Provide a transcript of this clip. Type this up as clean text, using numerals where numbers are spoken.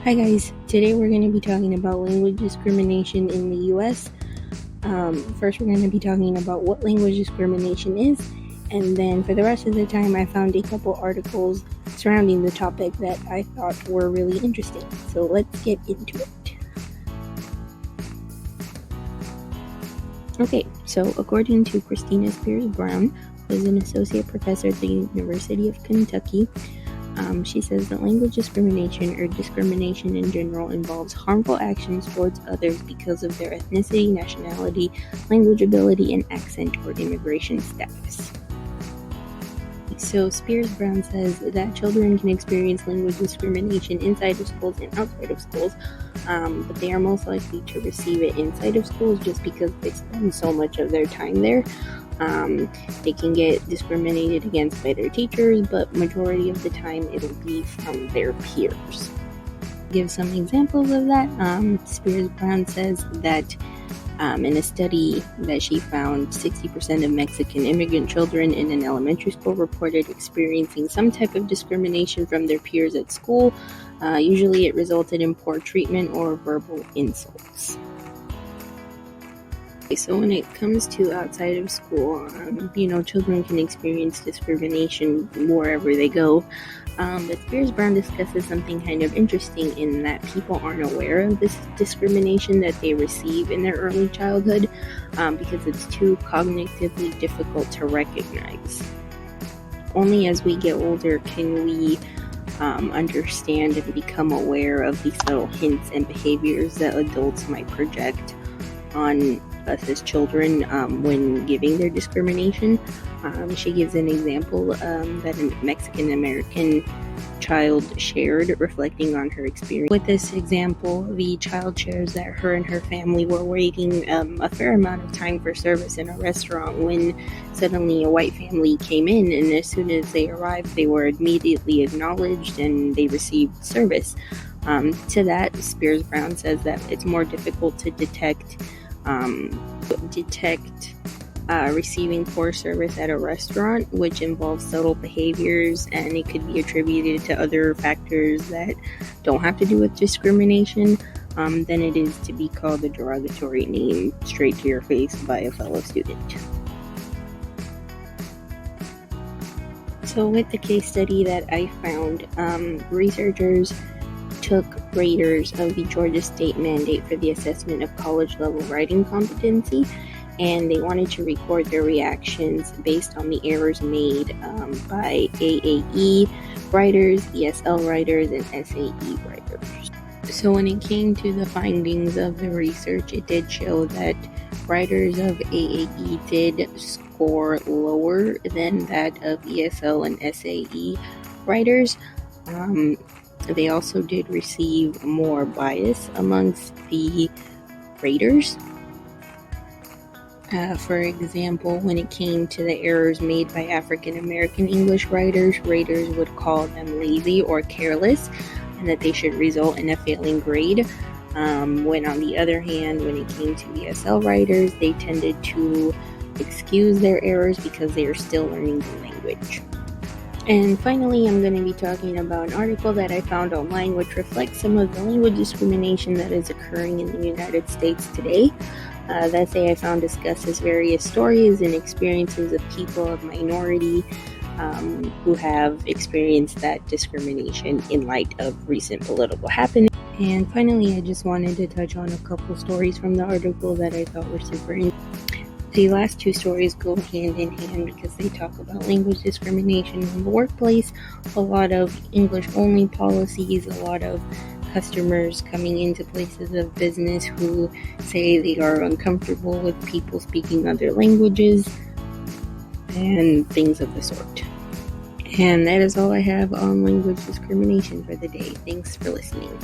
Hi guys, today we're going to be talking about language discrimination in the US. First we're going to be talking about what language discrimination is, and then for the rest of the time I found a couple articles surrounding the topic that I thought were really interesting. So let's get into it. Okay, so according to Christina Spears Brown, who is an associate professor at the University of Kentucky, she says that language discrimination, or discrimination in general, involves harmful actions towards others because of their ethnicity, nationality, language ability, and accent or immigration status. So Spears Brown says that children can experience language discrimination inside of schools and outside of schools, but they are most likely to receive it inside of schools just because they spend so much of their time there. They can get discriminated against by their teachers, but majority of the time it'll be from their peers. Give some examples of that. Spears Brown says that in a study that she found, 60% of Mexican immigrant children in an elementary school reported experiencing some type of discrimination from their peers at school. Usually it resulted in poor treatment or verbal insults. So when it comes to outside of school, children can experience discrimination wherever they go. But Spears Brown discusses something kind of interesting in that people aren't aware of this discrimination that they receive in their early childhood because it's too cognitively difficult to recognize. Only as we get older can we understand and become aware of these little hints and behaviors that adults might project on us as children when giving their discrimination. She gives an example that a Mexican American child shared, reflecting on her experience. With this example, the child shares that her and her family were waiting a fair amount of time for service in a restaurant when suddenly a white family came in, and as soon as they arrived, they were immediately acknowledged and they received service. To that, Spears Brown says that it's more difficult to detect receiving poor service at a restaurant, which involves subtle behaviors, and it could be attributed to other factors that don't have to do with discrimination, than it is to be called a derogatory name straight to your face by a fellow student. So with the case study that I found, researchers took graders of the Georgia State mandate for the assessment of college-level writing competency, and they wanted to record their reactions based on the errors made by AAE writers, ESL writers, and SAE writers. So when it came to the findings of the research, it did show that writers of AAE did score lower than that of ESL and SAE writers. They also did receive more bias amongst the graders. For example, when it came to the errors made by African American English writers, raters would call them lazy or careless, and that they should result in a failing grade. When on the other hand, when it came to ESL writers, they tended to excuse their errors because they are still learning the language. And finally, I'm going to be talking about an article that I found online which reflects some of the language discrimination that is occurring in the United States today. The essay I found discusses various stories and experiences of people of minority who have experienced that discrimination in light of recent political happenings. And finally, I just wanted to touch on a couple stories from the article that I thought were super interesting. The last two stories go hand in hand because they talk about language discrimination in the workplace, a lot of English-only policies, a lot of customers coming into places of business who say they are uncomfortable with people speaking other languages, and things of the sort. And that is all I have on language discrimination for the day. Thanks for listening.